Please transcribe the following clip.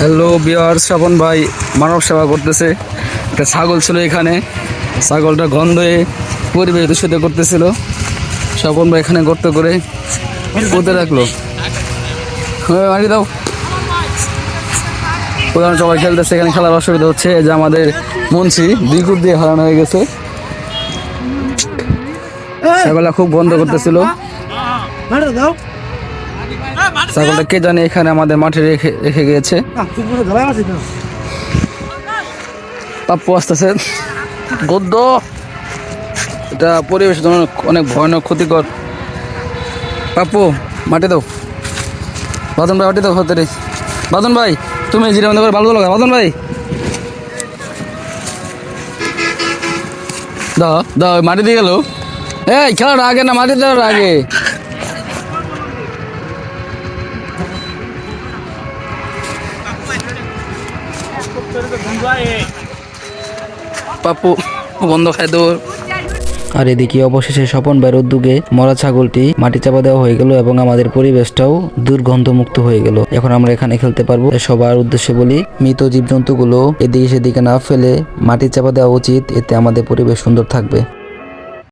Hello viewers, Swapan ভাই মানব সেবা করতেছে। একটা ছাগল ছিল এখানে, ছাগলটা গন্ধে পরিবেশ দূষিত করতেছিল। স্বপন ভাই এখানে গর্ত করে পুঁতে রাখলো। মারি দাও। প্রধান সবাই খেলতেছে, এখানে খেলার অসুবিধা হচ্ছে। যে আমাদের মুন্সি 2 কূপ দিয়ে হারানো হয়ে গেছে। ছাগলটা খুব গন্ধ করতেছিল। ছাগলটা কে জানে এখানে আমাদের মাঠে রেখে রেখে গিয়েছে। পাপ্পু আসতেছে। গদ্য এটা পরিবেশের জন্য অনেক ভয়ানক ক্ষতিকর। পাপ্পু মাটি দাও। বাদন ভাই মাটি দাও হাতে। বাদন ভাই তুমি জিরা বন্ধ করে ভালো লাগা। বাদন ভাই দাও দাও, মাটি দিয়ে গেল। এই খেলাটা আগে না, মাটি দেওয়ার আগে। পাপ্পু বন্ধ খাই দেবো। আর এদিকে অবশেষে স্বপন ভাইয়ের উদ্যোগে মরা ছাগলটি মাটি চাপা দেওয়া হয়ে গেল এবং আমাদের পরিবেশটাও দুর্গন্ধমুক্ত হয়ে গেল। এখন আমরা এখানে খেলতে পারবো। সবার উদ্দেশ্যে বলি, মৃত জীবজন্তুগুলো এদিকে সেদিকে না ফেলে মাটি চাপা দেওয়া উচিত, এতে আমাদের পরিবেশ সুন্দর থাকবে।